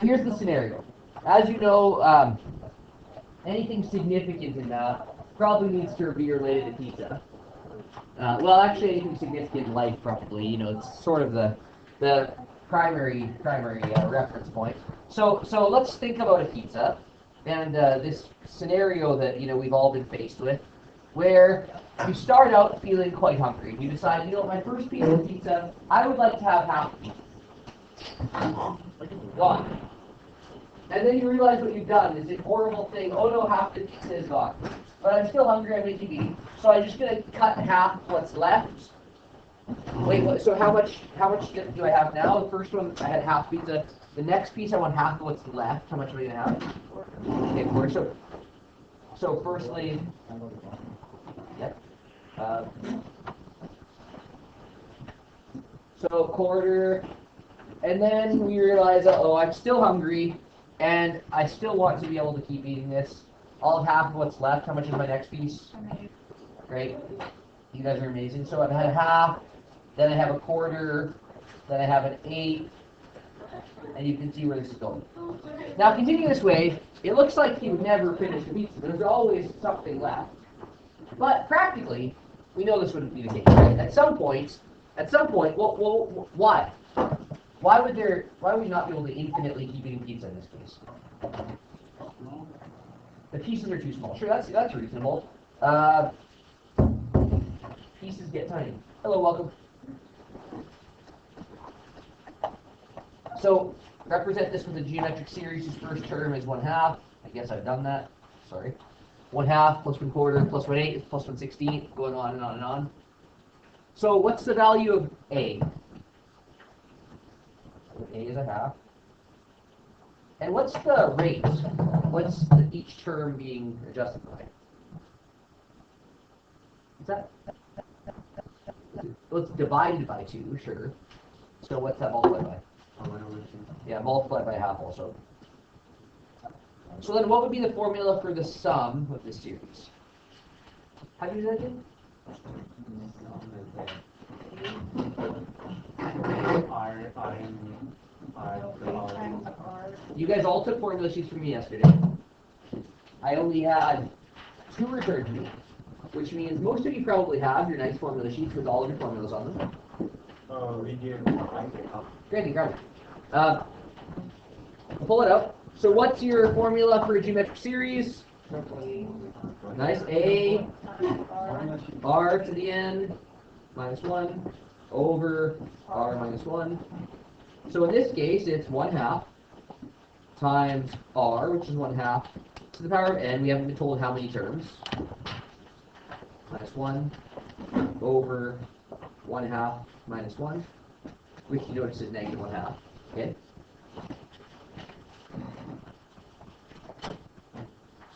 here's the scenario. As you know, anything significant in that probably needs to be related to pizza. Well, actually, anything significant in life probably. You know, it's sort of the primary reference point. So let's think about a pizza, and this scenario that we've all been faced with, where you start out feeling quite hungry. You decide, my first piece of pizza, I would like to have half a piece. Gone. And then you realize what you've done is a horrible thing. Oh no, half the pizza is gone. But I'm still hungry, I'm making eat. So I'm just going to cut half what's left. Wait, so how much do I have now? The first one, I had half pizza. The next piece, I want half of what's left. How much am I going to have? Okay, 4. So firstly, yep. So quarter, and then we realize, oh, I'm still hungry, and I still want to be able to keep eating this. I'll have half of what's left. How much is my next piece? Great. You guys are amazing. So I've had a half, then I have a quarter, then I have an 8, and you can see where this is going. Now, continuing this way, it looks like you would never finish the pizza. There's always something left. But practically, we know this wouldn't be the case, right? At some point, well, why? Why would we not be able to infinitely keep eating pizza in this case? The pieces are too small. Sure, that's reasonable. Pieces get tiny. Hello, welcome. So represent this with a geometric series whose first term is 1/2. I guess I've done that. Sorry. 1/2 plus 1/4 plus 1/8 plus 1/16, going on and on and on. So what's the value of A? A is a half. And what's the rate? What's each term being adjusted by? What's that? Well, it's divided by 2, sure. So what's that multiplied by? Yeah, multiplied by half also. So then what would be the formula for the sum of this series? How do you do that again? You guys all took formula sheets from me yesterday. I only had 2 returned to me, which means most of you probably have your nice formula sheets with all of your formulas on them. We do. Great, grab it. Pull it out. So what's your formula for a geometric series? Nice. A, R to the n, minus 1, over R minus 1. So in this case, it's 1/2 times R, which is 1/2 to the power of n. We haven't been told how many terms. Minus 1 over 1/2 minus 1, which you notice is negative 1/2. Okay.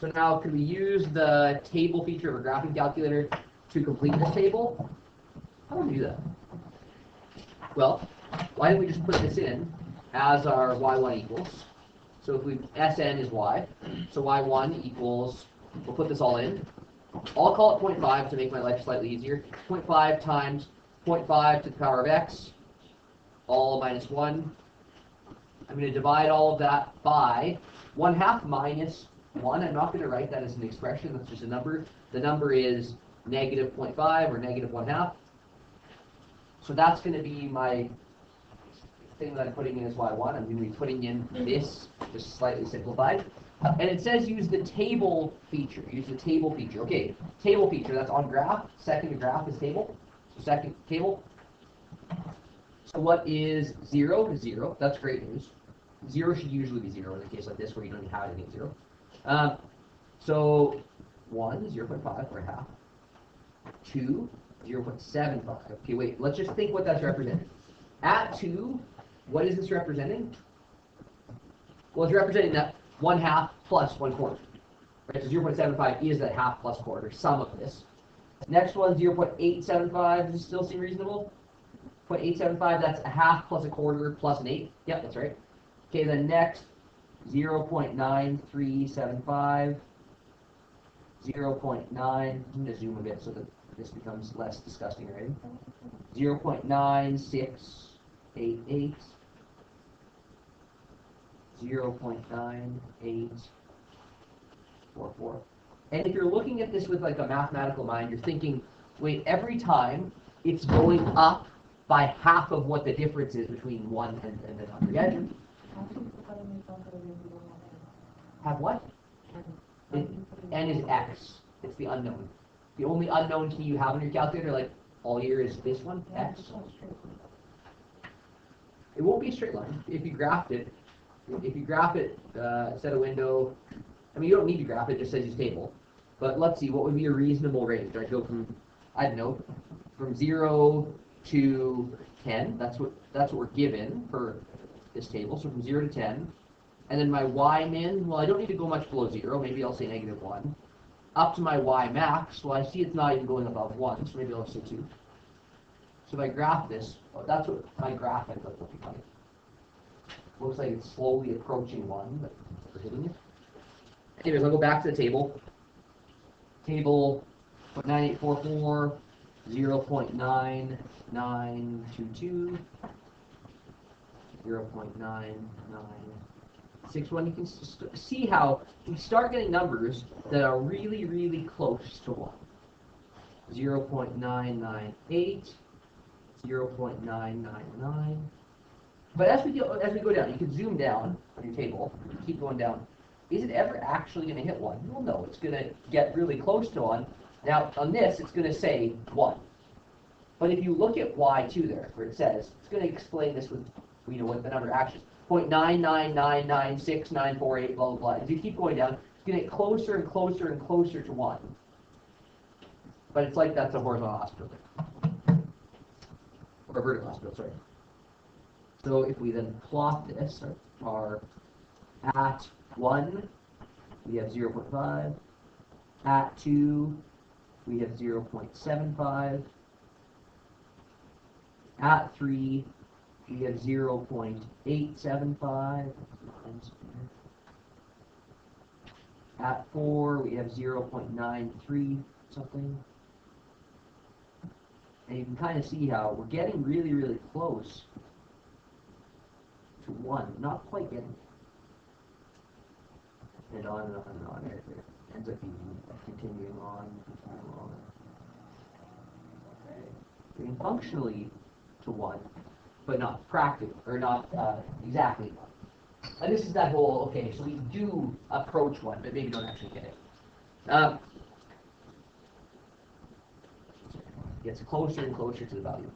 So now, could we use the table feature of a graphing calculator to complete this table? How do we do that? Well, why don't we just put this in as our y1 equals? So if we Sn is y, so y1 equals, we'll put this all in. I'll call it 0.5 to make my life slightly easier. 0.5 times 0.5 to the power of x, all minus 1. I'm going to divide all of that by 1/2 minus 1. I'm not going to write that as an expression. That's just a number. The number is negative 0.5 or negative 1/2. So that's going to be my thing that I'm putting in as y1. I'm going to be putting in this, just slightly simplified. And it says use the table feature. Use the table feature. Okay, table feature, that's on graph. Second to graph is table. So second table. So what is 0? 0. That's great news. 0 should usually be 0 in a case like this where you don't even have anything 0. So 1, 0.5 or 1/2. 2, 0.75. Okay, wait, let's just think what that's representing. At 2, what is this representing? Well, it's representing that 1/2 plus 1/4. Right, so 0.75 is that half plus quarter, sum of this. Next one, 0.875. Does this still seem reasonable? 0.875, that's a half plus a quarter plus an 8. Yep, that's right. Okay, then next, 0.9375. 0.9, I'm going to zoom a bit so that this becomes less disgusting already. 0.9688. 0.9844. And if you're looking at this with like a mathematical mind, you're thinking, wait, every time it's going up by half of what the difference is between 1 and the number. Yeah, Jim? Have what? N is x. It's the unknown. The only unknown key you have in your calculator, like all year, is this one, x. It won't be a straight line. If you graphed it, set a window. I mean, you don't need to graph it. It just says use table. But let's see, what would be a reasonable range? I'd go from, I don't know, from 0 to 10. That's what we're given for this table. So from 0 to 10. And then my y min, well, I don't need to go much below 0. Maybe I'll say -1. Up to my y max, well, I see it's not even going above 1, so maybe I'll say 2. So if I graph this, well, that's what my graph ends up looking like. Looks like it's slowly approaching 1, but we're hitting it. Anyways, I'll go back to the table. Table 0.9844, 0.9922, 0.9961. You can see how we start getting numbers that are really, really close to 1. 0.998, 0.999. But as we go down, you can zoom down on your table, keep going down. Is it ever actually going to hit 1? Well, no, it's going to get really close to 1. Now, on this, it's going to say 1. But if you look at y2 there, where it says, it's going to explain this with, what the number actually is. 0.999969448, blah, blah, blah. As you keep going down, it's going to get closer and closer and closer to 1. But it's like that's a horizontal hospital. Or a vertical hospital, sorry. So if we then plot this, our at 1, we have 0.5. At 2, we have 0.75. At 3, we have 0.875. At 4, we have 0.93 something. And you can kind of see how we're getting really, really close to 1. Not quite getting it. And on and on and on. It ends up being continuing on. Getting functionally to 1, but not practically, or not exactly 1. And this is that whole, okay, so we do approach 1, but maybe don't actually get it. Gets closer and closer to the value.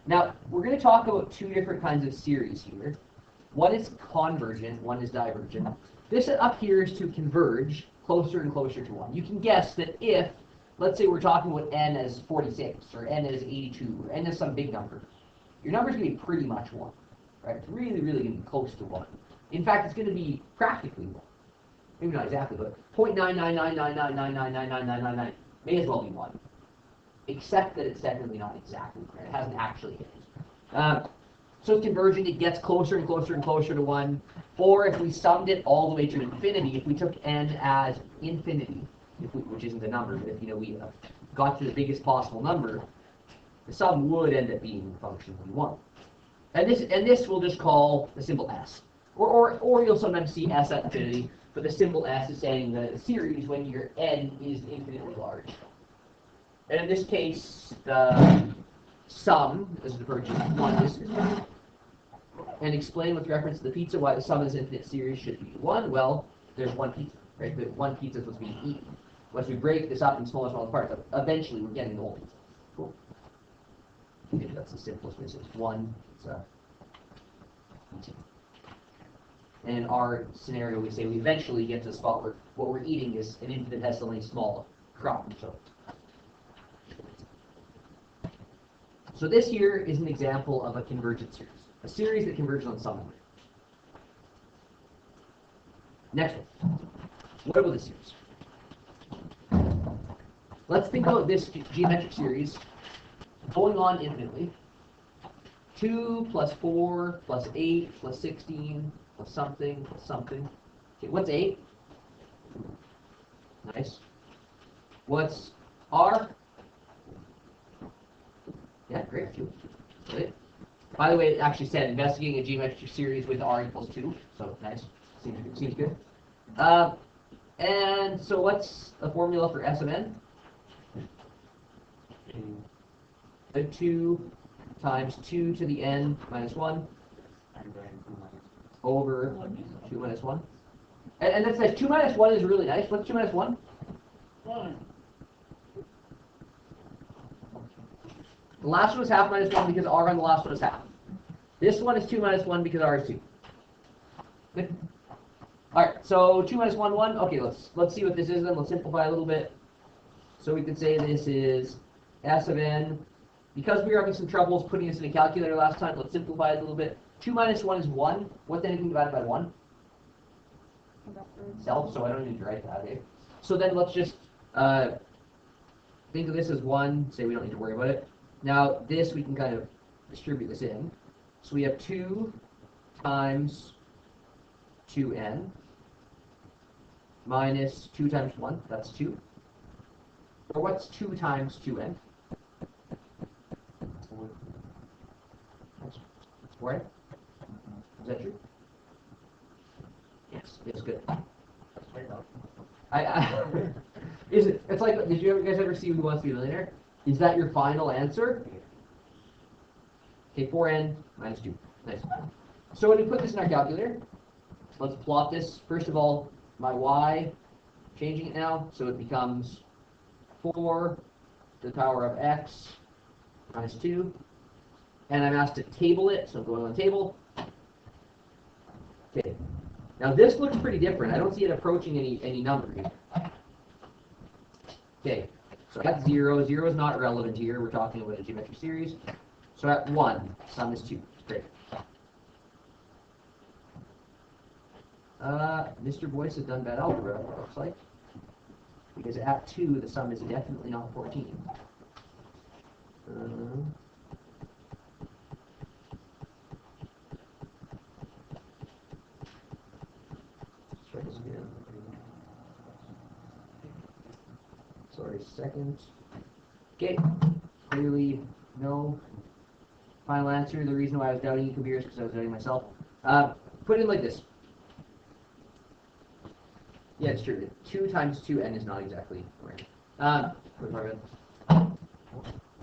Now, we're going to talk about two different kinds of series here. One is convergent, one is divergent. This up here is to converge closer and closer to 1. You can guess that if, let's say we're talking about n as 46, or n as 82, or n as some big number, your number's going to be pretty much 1. Right? It's really, really going to be close to 1. In fact, it's going to be practically 1. Maybe not exactly, but 0.99999999999 may as well be 1. Except that it's definitely not exactly right. It hasn't actually hit. So it's convergent, it gets closer and closer and closer to 1. Or if we summed it all the way to infinity, if we took n as infinity, which isn't a number, but if we got to the biggest possible number, the sum would end up being functionally 1. And this we'll just call the symbol s. Or you'll sometimes see s at infinity, but the symbol s is saying the series when your n is infinitely large. And in this case, the sum is referred to as 1. And explain with reference to the pizza why the sum is infinite series should be 1. Well, there's one pizza, right? But one pizza is what's being eaten. Once we break this up in smaller and smaller parts, eventually we're getting the whole pizza. Cool. Maybe that's the simplest way to say it. 1 pizza. And in our scenario, we say we eventually get to a spot where what we're eating is an infinitesimally small crumb. So this here is an example of a convergent series. A series that converges on some number. Next one. What about this series? Let's think about this geometric series going on infinitely. 2 plus 4 plus 8 plus 16 plus something plus something. Okay, what's 8? Nice. What's R? Yeah, great. Right? By the way, it actually said investigating a geometric series with r equals 2. So nice. Seems good. And so what's the formula for S of n? 2 times 2 to the n minus 1 over 2 minus 1. And that's nice. 2 minus 1 is really nice. What's 2 minus 1? 1. The last one was half minus 1 because r on the last one is half. This one is 2 minus 1 because r is 2. Good. Alright, so 2 minus 1, 1. Okay, let's see what this is then. Let's simplify a little bit. So we could say this is S of n. Because we were having some troubles putting this in a calculator last time, let's simplify it a little bit. 2 minus 1 is 1. What's anything divided by 1? Self, so I don't need to write that, okay? So then let's just think of this as 1. Say we don't need to worry about it. Now this we can kind of distribute this in. So we have 2 times 2n minus 2 times 1, that's 2. Or what's 2 times 2n? That's 4. Is that true? Yes, it's good. Is it? It's like, did you guys ever see Who Wants to Be a Millionaire? Is that your final answer? Okay, 4n minus 2. Nice. So when you put this in our calculator, let's plot this. First of all, my y, changing it now, so it becomes 4 to the power of x minus 2. And I'm asked to table it, so I'm going on the table. Okay. Now this looks pretty different. I don't see it approaching any number here. Okay, so at 0, 0 is not relevant here. We're talking about a geometric series. So at 1, sum is 2. Great. Mr. Boyce has done bad algebra, it looks like. Because at 2, the sum is definitely not 14. Let's try this again. Sorry, second. Okay, clearly no. Final answer, the reason why I was doubting you, Kabir, is because I was doubting myself. Put it in like this. Yeah, it's true. 2 times 2n is not exactly right.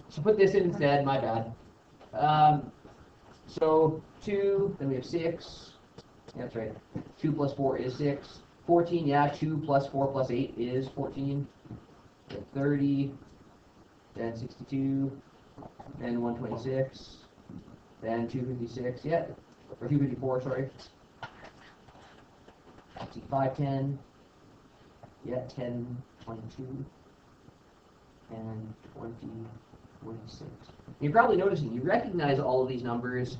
So put this in instead, my bad. So 2, then we have 6. Yeah, that's right. 2 plus 4 is 6. 14, yeah, 2 plus 4 plus 8 is 14. Then 30, then 62, then 126, then 256, yeah, or 254, sorry. 510, yeah, 10, 22, and 20, 46. You're probably noticing, you recognize all of these numbers.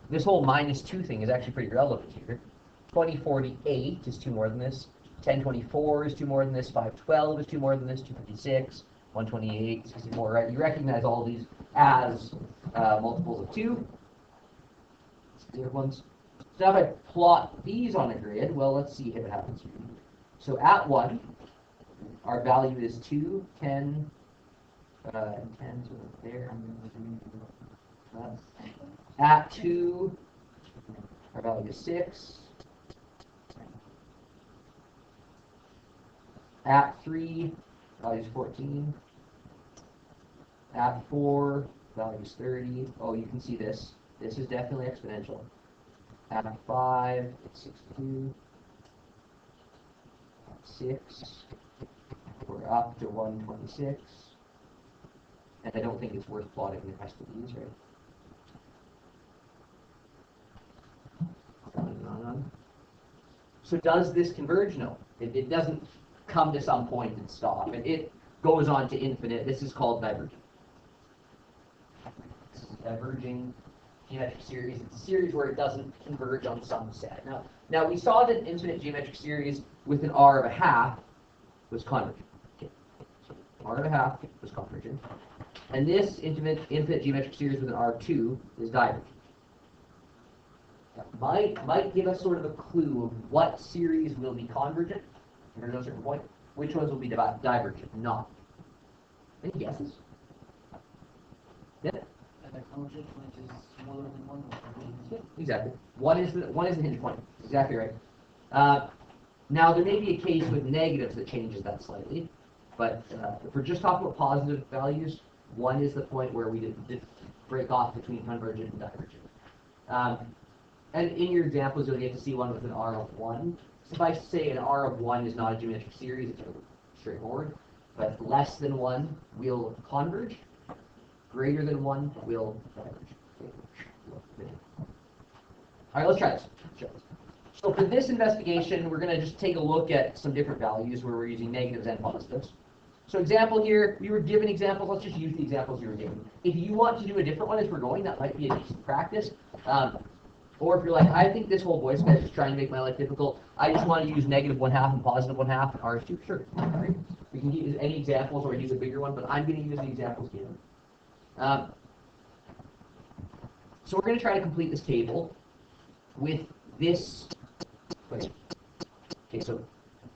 This whole minus 2 thing is actually pretty relevant here. 2048 is 2 more than this. 1024 is 2 more than this. 512 is 2 more than this. 256, 128, 64, right? You recognize all of these as multiples of 2. Clear ones. So now if I plot these on a grid, well, let's see what happens here. So at 1, our value is 2, 10, and 10's over there. At 2, our value is 6. At 3, value is 14. At 4, value is 30. Oh, you can see this. This is definitely exponential. At 5, it's 62. At 6, we're up to 126. And I don't think it's worth plotting the rest of these, right? On. So does this converge? No. It doesn't come to some point and stop. It goes on to infinite. This is called divergent. This is a diverging geometric series. It's a series where it doesn't converge on some set. Now we saw that an infinite geometric series with an r of a half was convergent. Okay. So r of a half was convergent. And this infinite geometric series with an r of 2 is divergent. Might give us sort of a clue of what series will be convergent at a certain point, which ones will be divergent, not. Any guesses? Yeah? function which is smaller than 1. Yeah, exactly. One is the hinge point. Exactly right. Now there may be a case with negatives that changes that slightly, but if we're just talking about positive values, 1 is the point where we did break off between convergent and divergent. And in your examples, you'll get to see one with an R of 1. Suffice to say, an R of 1 is not a geometric series, it's really straightforward. But less than 1 will converge, greater than 1 will diverge. All right, let's try this. So for this investigation, we're going to just take a look at some different values where we're using negatives and positives. So example here, we were given examples. Let's just use the examples you were given. If you want to do a different one as we're going, that might be a decent practice. Or if you're like, I think this whole voice message is trying to make my life difficult, I just want to use -1/2 and +1/2 and R2, sure. All right. We can use any examples or use a bigger one, but I'm going to use the examples given. So we're going to try to complete this table with this. Okay, so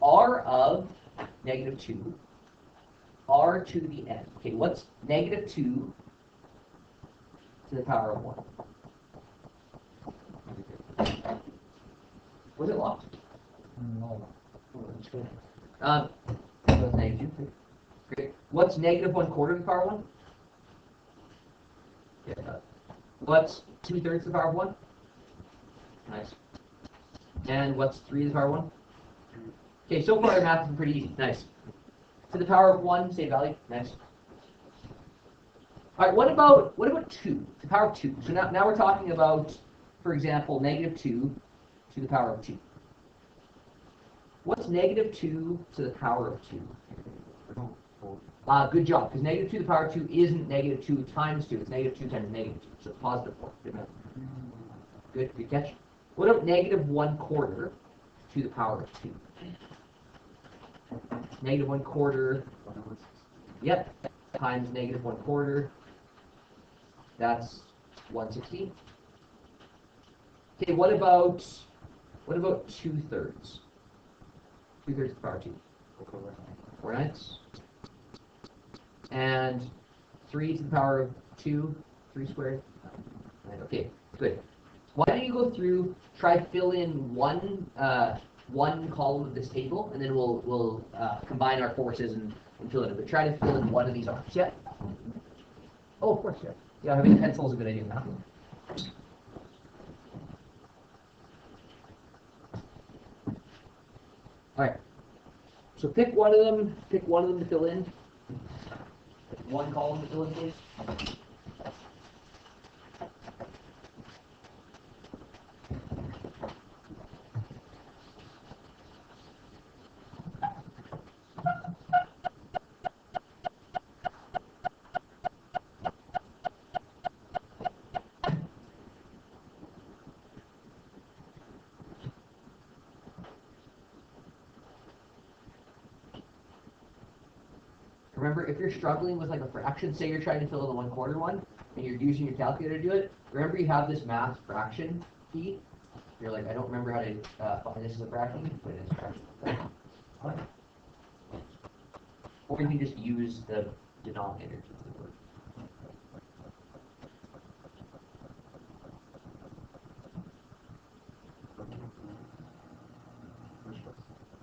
R of -2, R to the n. Okay, what's -2 to the power of 1? Was it locked? No. So it's -2. Great. What's -1/4 to the power of 1? Yeah. What's 2/3 to the power of 1? Nice. And what's 3 to the power of 1? Okay, so far our math is pretty easy. Nice. To the power of 1, same value. Nice. All right, what about 2? To the power of 2. So now we're talking about, for example, -2 to the power of 2. What's -2 to the power of 2? Good job, because -2 to the power of 2 isn't -2 times 2. It's -2 times -2, so it's +4. Good math. Good catch. What about -1/4 to the power of 2? -1/4, yep, times -1/4, that's 1/16. Okay, what about 2/3? 2/3 to the power of 2. 4/9. And 3 to the power of 2, 3 squared. Okay, good. Why don't you go through, try to fill in one column of this table, and then we'll combine our forces and fill it in. But try to fill in one of these arcs. Yeah. Oh, of course, yeah. Yeah, having a pencil is a good idea now. All right. So pick one of them. Pick one of them to fill in. One column to fill in, please. Remember, if you're struggling with like a fraction, say you're trying to fill in the 1/4 one, and you're using your calculator to do it, remember you have this math fraction key. You're like, I don't remember how to find this as a fraction, but it's a fraction. Or you can just use the denominator to the word.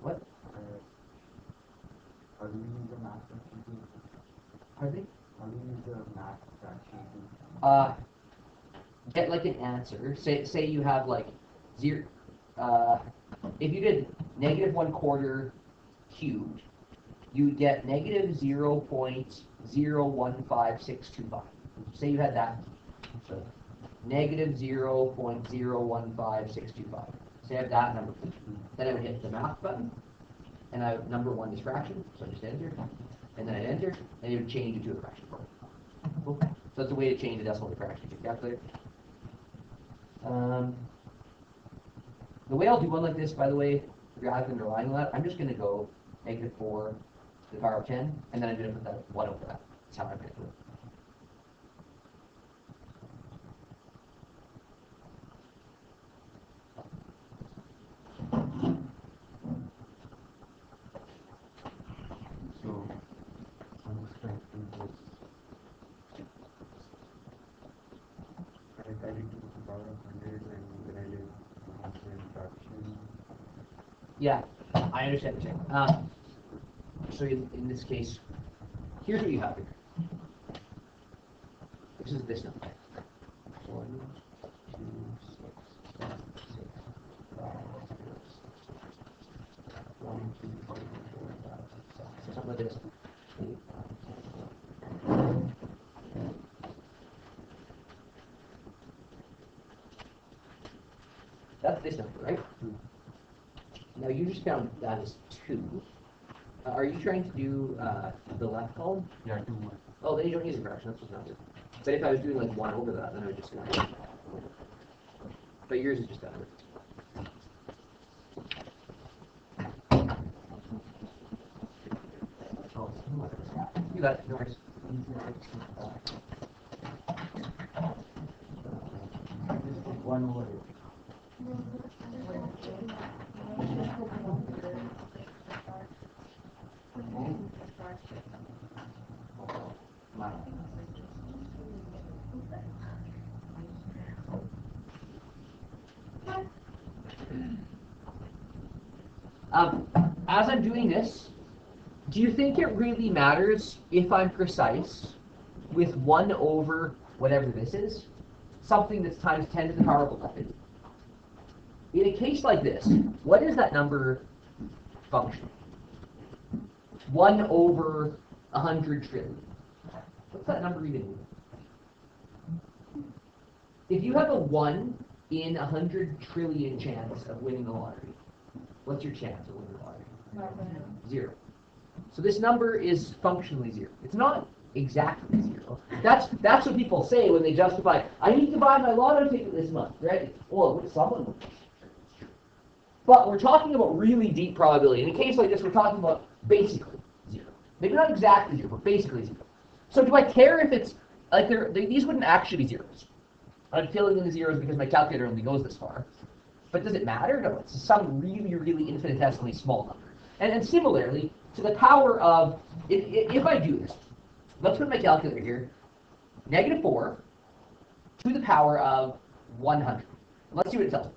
What? How do you use the math fraction? Pardon me? How do you use the math fraction? Get like an answer. Say you have like 0. If you did -1/4 cubed, you would get -0.015625. Say you had that. So -0.015625. Say I have that number. Then I would hit the math button, and I would number 1 is fraction, so I just enter, and then I enter, and it would change it to a fraction. Cool. So that's a way to change a decimal to fraction to your calculator. The way I'll do one like this, by the way, rather than relying on that, I'm just going to go -4 to the power of 10, and then I'm going to put that 1 over that. That's how I'm going to do it. So, I'm expecting this. Yeah, I understand what you're saying. So in this case, here's what you have here. This is this number. 1, 2, 6, 7, 6, 5, 6, 1, 2, 3, 4, 5, 6, 7. So something like this. 8, 9, 10. That's this number, right? Now you just count that as 2. Are you trying to do the left column? Yeah, 2 more. Oh, then you don't use a fraction, that's what's not good. But if I was doing like 1 over that, then I would just go. But yours is just that. You got it, no worries. Just put 1 over it. As I'm doing this, do you think it really matters if I'm precise with 1 over whatever this is? Something that's times 10 to the power of 11. In a case like this, what is that number function? 1 over 100 trillion. What's that number even mean? If you have a 1 in 100 trillion chance of winning the lottery, what's your chance of winning the lottery? 0. So this number is functionally 0. It's not exactly 0. That's what people say when they justify, I need to buy my lotto ticket this month, right? Well, someone would. But we're talking about really deep probability. In a case like this, we're talking about basically 0. Maybe not exactly 0, but basically 0. So do I care if it's, like, these wouldn't actually be zeros. I'm filling in the zeros because my calculator only goes this far. But does it matter? No, it's some really, really infinitesimally small number. And similarly, to the power of, if I do this, let's put my calculator here, -4 to the power of 100. Let's see what it tells me.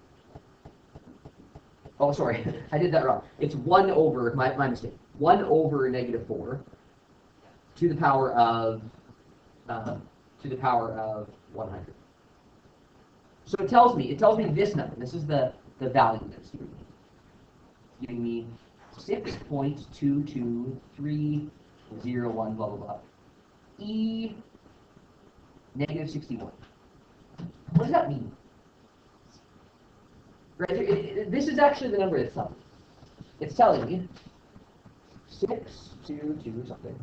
Oh, sorry, I did that wrong. It's 1 over, my mistake, 1 over -4 to the power of 100. So it tells me this number. This is the value that it's giving me. It's giving me 6.22301 blah blah blah. E -61. What does that mean? Right, this is actually the number it's telling me. It's telling me 622 something.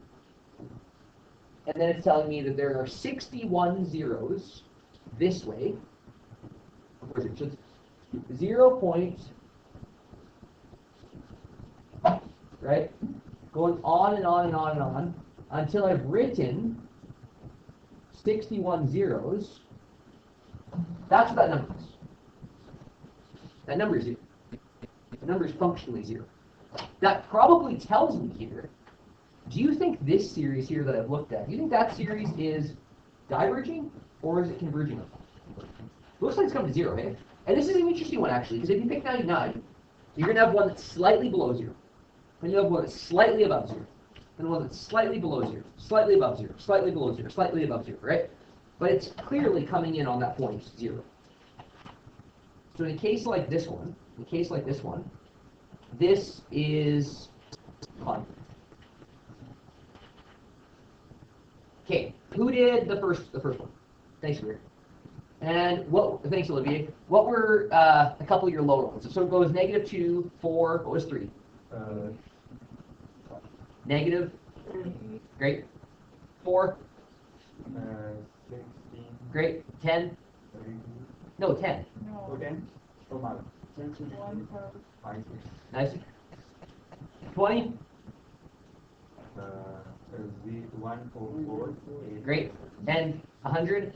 And then it's telling me that there are 61 zeros this way. Of course, it's just 0 point, right? Going on and on and on and on until I've written 61 zeros. That's what that number is. That number is 0. The number is functionally 0. That probably tells me here, do you think this series here that I've looked at, do you think that series is diverging or is it converging? Looks like it's come to 0, eh? And this is an interesting one actually, because if you pick 99, you're going to have one that's slightly below 0. Then you have one that's slightly above 0. Then one that's slightly below 0, slightly above 0, slightly below 0, slightly above 0, right? But it's clearly coming in on that point 0. So in a case like this one, this is fun. Okay, who did the first one? Thanks, Greer. And thanks, Olivier. What were a couple of your lower ones? So it goes -2, 4, what was 3? Negative. Great. 4. 16. Great. 10. 32. No, 10. Oh, 10. Oh, my. 5. Nice. 20. 144. Great. And 100.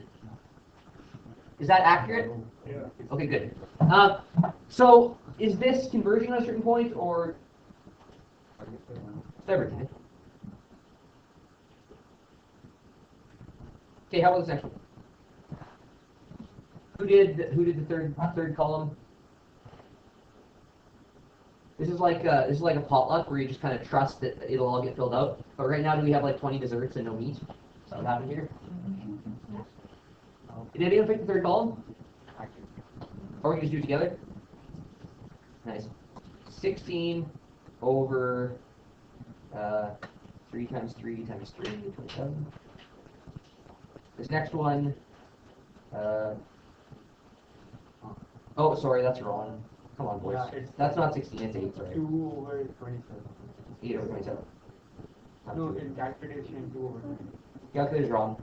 Is that accurate? Yeah. Okay, good. So is this converging at a certain point or everything? Okay, how about this next one? Who did the third column? This is like a potluck where you just kind of trust that it'll all get filled out. But right now, do we have like 20 desserts and no meat? Is that what happened here? Did anyone pick the third column? Or we can just do it together? Nice. 16 over 3 times 3 times 3, 27. This next one, oh, sorry, that's wrong. Come on, boys. Yeah, That's not 16, it's 8, sorry. 2 over 27. 8 over 27. No, in calculation 2 over 20. Calculator's wrong.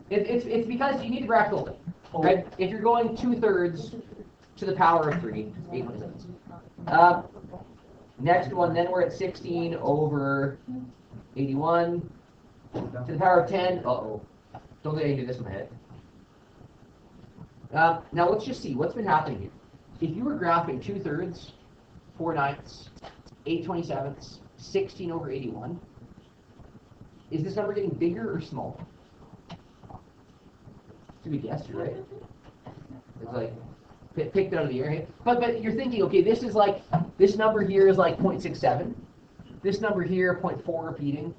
It's because you need to bracket open. Right? If you're going 2/3 to the power of 3, 8/27. Next one, then we're at 16 over 81 to the power of 10. Uh-oh. Don't think I can do this in my head. Now let's just see what's been happening here. If you were graphing 2/3, 4/9, 8/27, 16 over 81, is this number getting bigger or smaller? To be guessed, right? It's like picked out of the air. Hey? But you're thinking, okay, this is like this number here is like 0.67. This number here, 0.4 repeating.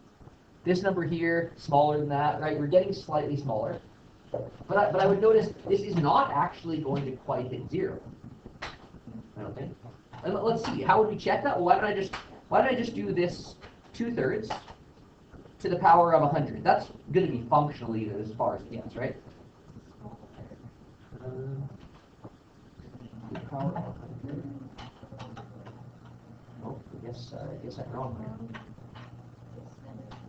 This number here, smaller than that, right? We're getting slightly smaller. But I would notice this is not actually going to quite hit 0. I don't think. And let's see. How would we check that? Well, why don't I just do this 2/3 to the power of 100? That's going to be functionally as far as it gets, right? Power of 100. Oh, I guess I'm wrong there.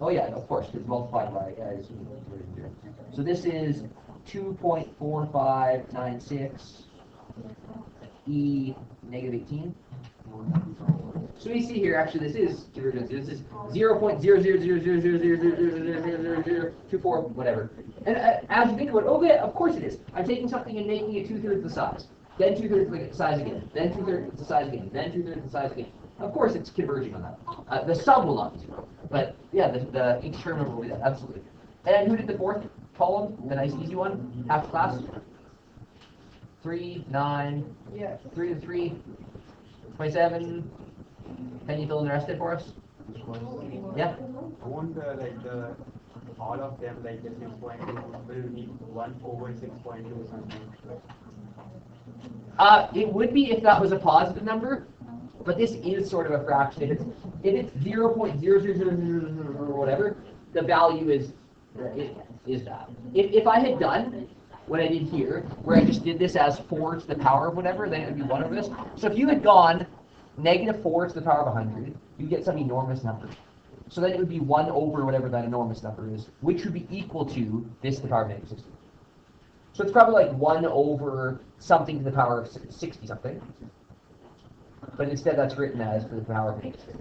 Oh yeah, of course, it's multiplied by so this is 2.4596 e negative 18. So we see here, actually, this is divergence. This is 0.0000000000024, whatever. And as you think about it, okay, of course it is. I'm taking something and making it 2/3 the size, then 2/3 the size again, then 2/3 the size again, then 2/3 the size again. Of course, it's converging on that. The sum will not be 0, but yeah, the each term will be that, absolutely. And who did the fourth column? The nice easy one, half class. 3, 9, 3 to 3, 27. Can you fill in the rest of it for us? Yeah. I want all of them like the 6.2 will be 1 over 6.2 or something. It would be if that was a positive number, but this is sort of a fraction. If it's 0.00000 or whatever, the value is that. If I had done what I did here, where I just did this as 4 to the power of whatever, then it would be 1 over this. So if you had gone -4 to the power of 100, you'd get some enormous number. So then it would be 1 over whatever that enormous number is, which would be equal to this to the power of -60. So it's probably like 1 over something to the power of 60 something. But instead that's written as to the power of -60.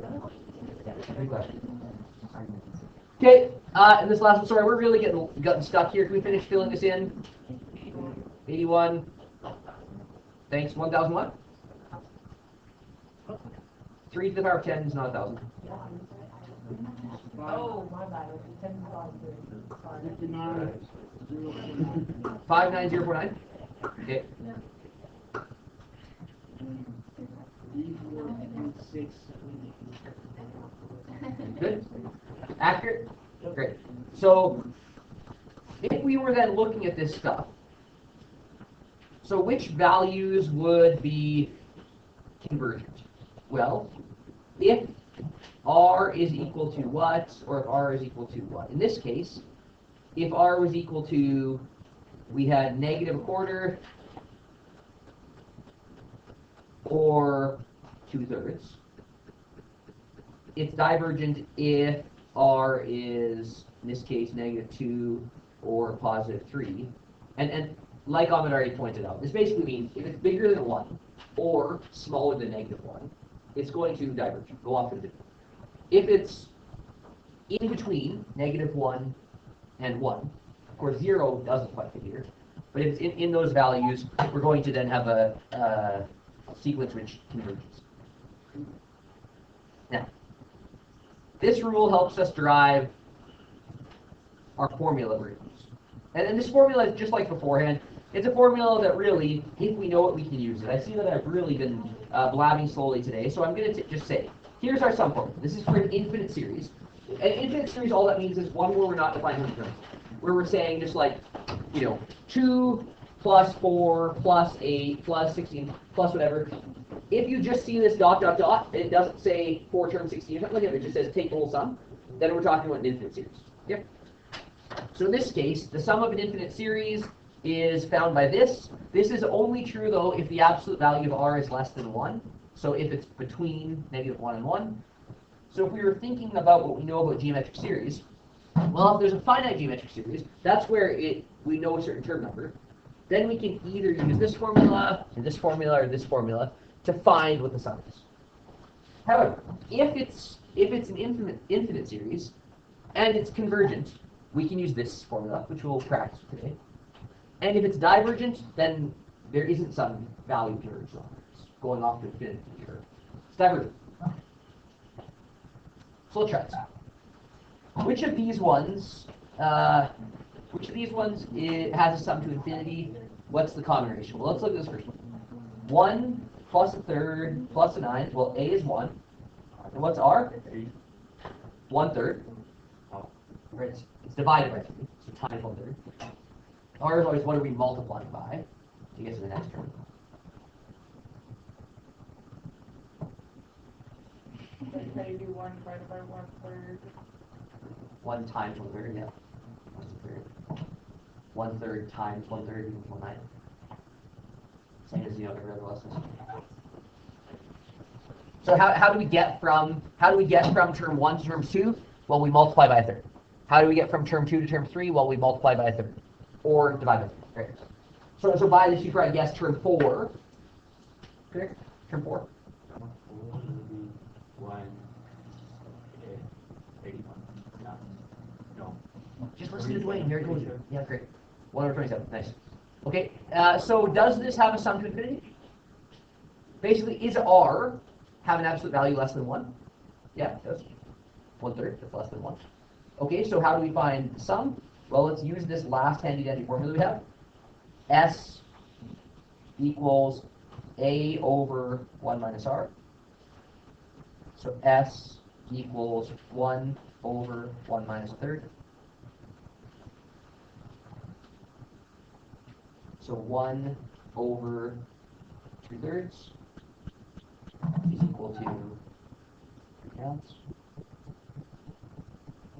Good question. Okay, and this last one, sorry, we're really getting stuck here. Can we finish filling this in? 81. Thanks, 1,000 what? 3 to the power of 10 is not 1,000. Oh, my bad. 59049. Okay. Good. Accurate? Great. So, if we were then looking at this stuff, so which values would be convergent? Well, if r is equal to what, or if r is equal to what? In this case, if r was equal to, we had -1/4 or 2/3. It's divergent if r is, in this case, -2 or +3. And like Ahmed already pointed out, this basically means if it's bigger than 1 or smaller than -1, it's going to diverge, go off to the different. If it's in between -1 and 1, of course 0 doesn't quite fit here, but if it's in those values, we're going to then have a sequence which converges. Now, this rule helps us derive our formula we're going to use. And this formula is just like beforehand. It's a formula that really, if we know it, we can use it. I see that I've really been blabbing slowly today, so I'm going to just say, here's our sum formula. This is for an infinite series. An infinite series, all that means is one where we're not defining the terms. Where we're saying just like, 2 plus 4 plus 8 plus 16 plus whatever. If you just see this dot, dot, dot, and it doesn't say 4 terms 16 or something like that, it just says take the whole sum, then we're talking about an infinite series. Yep. So in this case, the sum of an infinite series is found by this. This is only true, though, if the absolute value of r is less than 1. So if it's between -1 and 1. So if we were thinking about what we know about geometric series, well, if there's a finite geometric series, that's where we know a certain term number. Then we can either use this formula, or this formula, or this formula to find what the sum is. However, if it's an infinite series and it's convergent, we can use this formula, which we'll practice today. And if it's divergent, then there isn't some value convergence on it. It's going off to infinity, or it's divergent. So let's try this. Which of these ones has a sum to infinity? What's the common ratio? Well, let's look at this first one. 1 plus a third plus a ninth. Well, a is 1. And what's r? 1/3. Oh, right. It's divided by 3, so times 1/3. R is always what are we multiplying by to get to the next term. Like how you do 1 divided by 1/3. 1 times 1/3, yeah. 1/3 times 1/3 equals 1/9. Same as every other lesson. So how do we get from term 1 to term 2? Well, we multiply by a third. How do we get from term 2 to term 3? Well, we multiply by a third, or divide by 3. Right. So by this you try to guess term 4. Correct? Term 4. 81. No. Just listen to Dwayne. Here it goes. Yeah, great. 1/27. Nice. Okay. So does this have a sum to infinity? Basically, is r have an absolute value less than 1? Yeah, it does. 1/3. That's less than 1. Okay. So how do we find sum? Well, let's use this last handy-dandy formula we have. S equals a over 1 minus r. So S equals 1 over 1 minus a third. So 1 over 2/3 is equal to 3/10.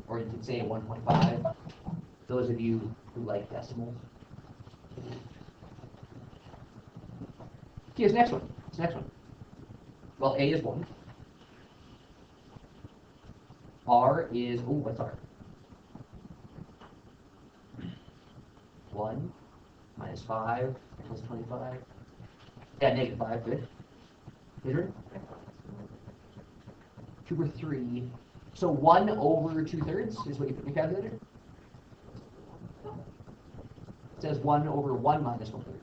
Or you could say 1.5. Those of you who like decimals. Here's the next one. Well, A is 1. R is, what's R? 1 minus 5 plus 25. Yeah, -5, good. Later? 2 or 3. So 1 over 2/3 is what you put in your calculator? It says 1 over 1 minus 1/3.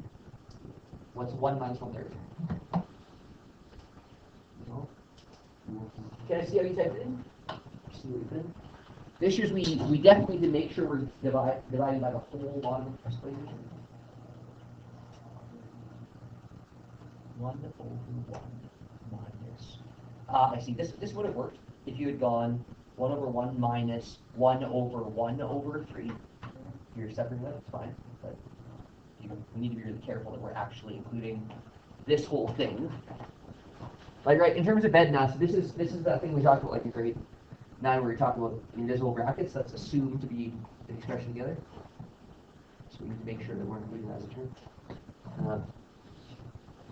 What's 1 minus 1/3? No. Can I see how you typed it in? See what you put in? The issue is we definitely need to make sure we're dividing by the whole bottom equation. 1 over 1 minus. I see. This would have worked if you had gone 1 over 1 minus 1 over 1 over 3. If you're separating that, it's fine. But we need to be really careful that we're actually including this whole thing. Like, right, in terms of bed mass, this is that thing we talked about like in grade 9 where we talked about invisible brackets. That's assumed to be an expression together. So we need to make sure that we're including that as a term.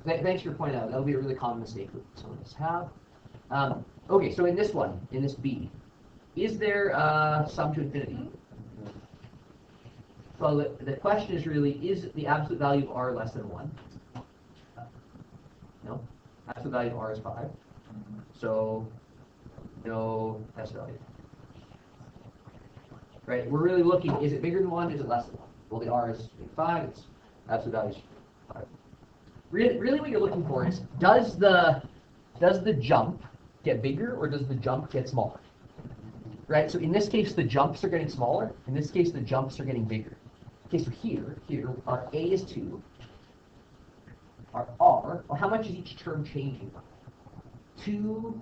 Thanks for pointing out. That'll be a really common mistake that some of us have. Okay, so in this one, in this B, is there sum to infinity? Well, the question is really, is the absolute value of r less than 1? No. Absolute value of r is 5. So, no S value. Right, we're really looking, is it bigger than 1, is it less than 1? Well, the r is 5, its absolute value is 5. Really what you're looking for is, does the jump get bigger or does the jump get smaller? Right, so in this case the jumps are getting smaller, in this case the jumps are getting bigger. Okay, so here, our A is 2. Our R, well, how much is each term changing? 2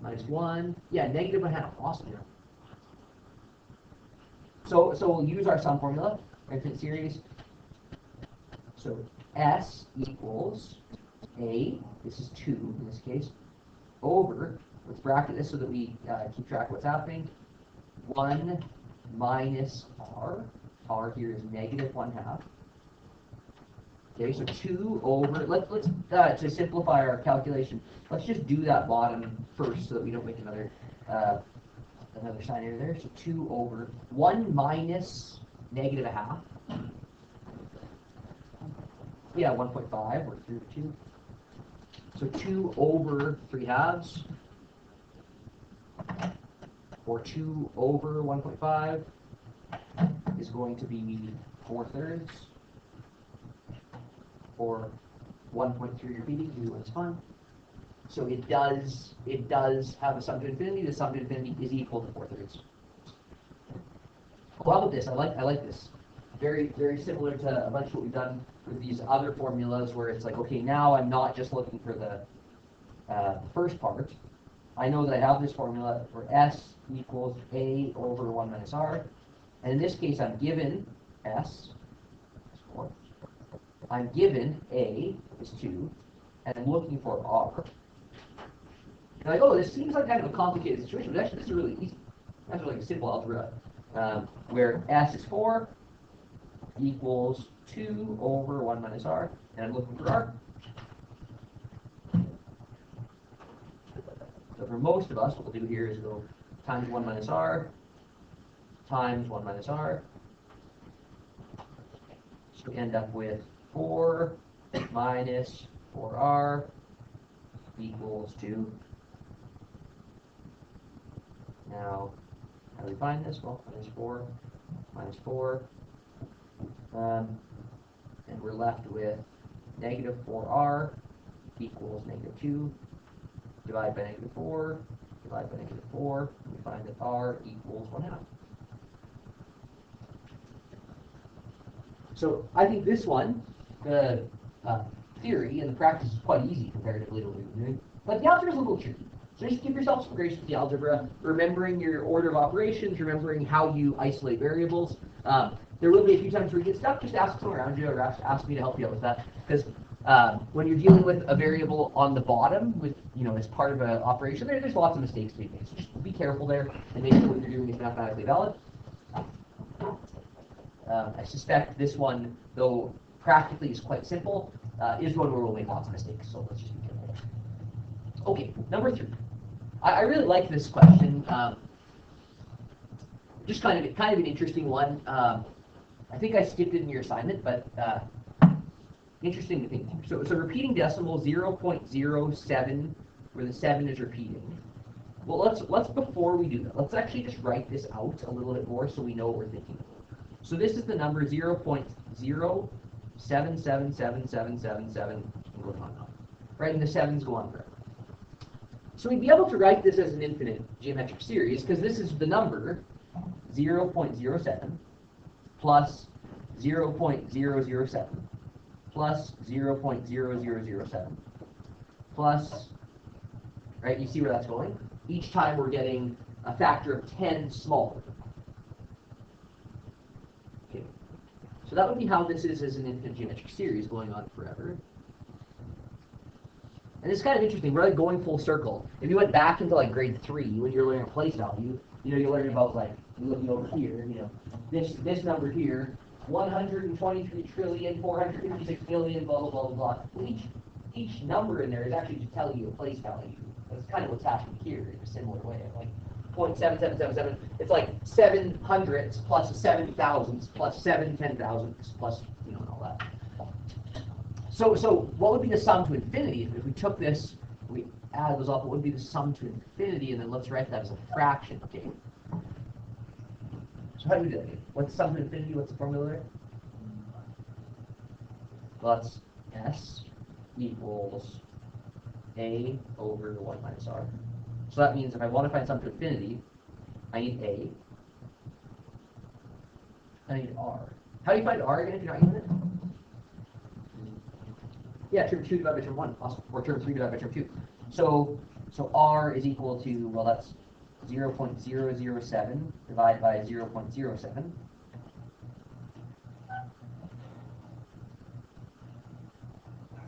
minus 1. Yeah, negative 1/2. Awesome. So we'll use our sum formula, infinite series. So S equals A, this is 2 in this case, over, let's bracket this so that we keep track of what's happening, 1 minus R. R here is negative 1/2. Okay, so 2 over, let's to simplify our calculation, let's just do that bottom first so that we don't make another sign error there. So 2 over 1 minus negative 1/2. Yeah, 1.5 or 3/2. So 2 over 3/2, or 2 over 1.5 is going to be 4/3, or 1.3 repeating, either one's fine. So it does have a sum to infinity. The sum to infinity is equal to 4/3. Well, how about this? I like this. Very, very similar to a bunch of what we've done with these other formulas where it's like, okay, now I'm not just looking for the first part. I know that I have this formula for S equals A over 1 minus R. And in this case, I'm given S is 4. I'm given A is 2. And I'm looking for R. You're like, oh, this seems like kind of a complicated situation, but actually this is really easy. That's like a simple algebra where S is 4 equals 2 over 1 minus R, and I'm looking for R. So for most of us, what we'll do here is go times 1 minus R times 1 minus R. So we end up with 4 minus 4R equals 2. Now, how do we find this? Well, minus 4 minus 4. And we're left with negative 4R equals negative 2. Divide by negative 4. Divide by negative 4. And we find that R equals 1/2. So I think this one, the theory and the practice is quite easy comparatively to what we've been doing. But the algebra is a little tricky. So just give yourself some grace with the algebra, remembering your order of operations, remembering how you isolate variables. There will be a few times where you get stuck. Just ask someone around you or ask me to help you out with that. Because when you're dealing with a variable on the bottom, with as part of an operation, there's lots of mistakes to be made. So just be careful there and make sure what you're doing is mathematically valid. I suspect this one, though practically is quite simple, is one where we'll make lots of mistakes. So let's just be careful. Okay, number 3. I really like this question. Just kind of an interesting one. I think I skipped it in your assignment, but interesting to think through. So repeating decimal 0.07, where the 7 is repeating. Well, let's before we do that, let's actually just write this out a little bit more so we know what we're thinking. So this is the number 0.07777777 going on, right? And the 7s go on forever. So we'd be able to write this as an infinite geometric series because this is the number 0.07 plus 0.007 plus 0.0007 plus, right? You see where that's going? Each time we're getting a factor of 10 smaller. Okay. So that would be how this is as an infinite geometric series going on forever. And it's kind of interesting. We're like going full circle. If you went back into like grade 3 when you're learning place value, you're learning about like looking over here. This number here, 123,456,000,000, blah blah blah blah blah. Well, each number in there is actually just telling you a place value. That's kind of what's happening here in a similar way. Like 0.7777. It's like 7 hundredths plus 7 thousandths plus 7 10,000ths plus and all that. So what would be the sum to infinity if we took this, we add those up? What would be the sum to infinity? And then let's write that as a fraction. Okay. So how do we do that? What's the sum to infinity? What's the formula there? Well, that's S equals A over 1 minus R. So that means if I want to find sum to infinity, I need A, I need R. How do you find R again if you're not using it? Yeah, term 2 divided by term 1, awesome. Or term 3 divided by term 2. So R is equal to, well, that's 0.007 divided by 0.07.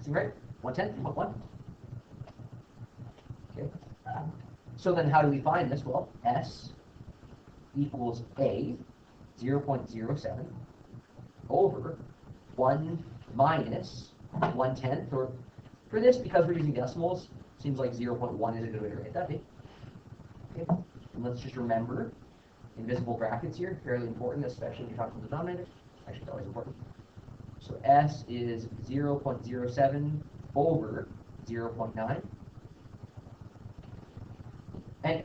Seem right? 1/10, 1. Okay. So then how do we find this? Well, S equals A, 0.07, over 1 minus 1/10, or for this, because we're using decimals, seems like 0.1 is a good way to write that. Okay. And let's just remember invisible brackets here, fairly important, especially when you're talking about the denominator. Actually, it's always important. So S is 0.07 over 0.9. And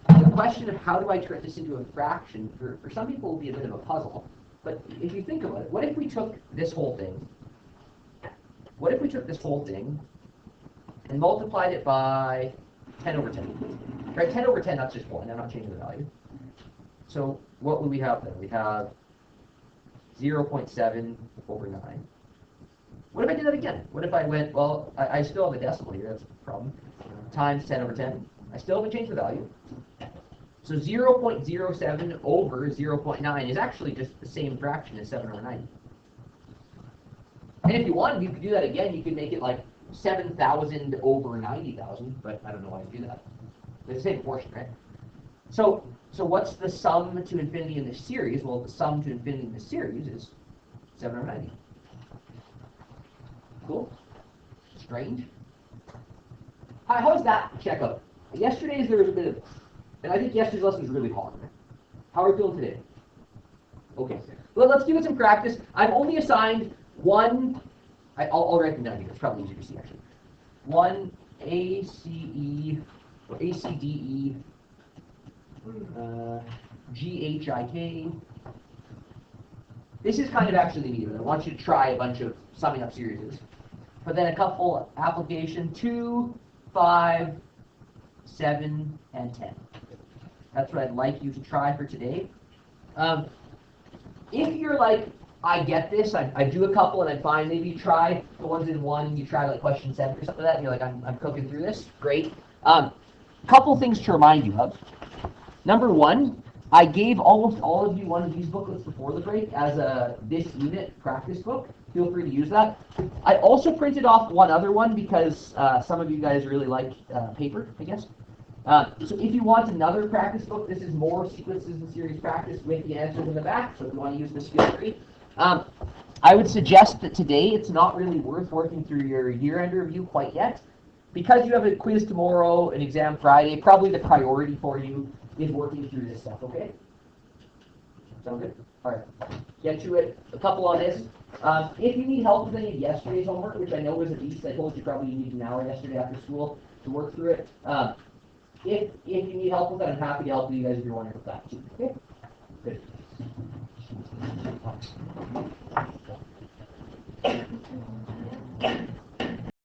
the question of how do I turn this into a fraction, for some people will be a bit of a puzzle. But if you think about it, what if we took this whole thing, and multiplied it by 10 over 10? Right, 10 over 10, that's just 1. I'm not changing the value. So what would we have then? We'd have 0.7 over 9. What if I did that again? What if I went, well, I still have a decimal here, that's a problem, times 10 over 10. I still haven't changed the value. So 0.07 over 0.9 is actually just the same fraction as 7 over 90. And if you wanted, you could do that again. You could make it like 7,000 over 90,000, but I don't know why I do that. It's the same portion, right? So what's the sum to infinity in this series? Well, the sum to infinity in this series is 7 over 90. Cool? Strange? How's that check out? Yesterday's there was a bit of, and I think yesterday's lesson was really hard. How are we feeling today? Okay. Well, let's give it some practice. I've only assigned one, I'll write them down here. It's probably easier to see, actually. One ACE, or ACDE, GHIK. This is kind of actually neat. I want you to try a bunch of summing up series. But then a couple application 2, 5, 7, and 10. That's what I'd like you to try for today. If you're like, I get this, I do a couple and I'm fine, maybe you try the ones in 1, you try like question 7 or something like that, and you're like, I'm cooking through this, great. Couple things to remind you of. Number 1, I gave almost all of you one of these booklets before the break as a this unit practice book. Feel free to use that. I also printed off one other one because some of you guys really like paper, I guess. So if you want another practice book, this is more sequences and series practice with the answers in the back, so if you want to use this, feel free. I would suggest that today it's not really worth working through your year-end review quite yet. Because you have a quiz tomorrow, an exam Friday, probably the priority for you is working through this stuff, okay? Sound good? All right. Get to it. A couple on this. If you need help with any of yesterday's homework, which I know was a beast, I told you probably you needed an hour yesterday after school to work through it. If you need help with that, I'm happy to help you guys if you're wondering about that too. Okay? Good.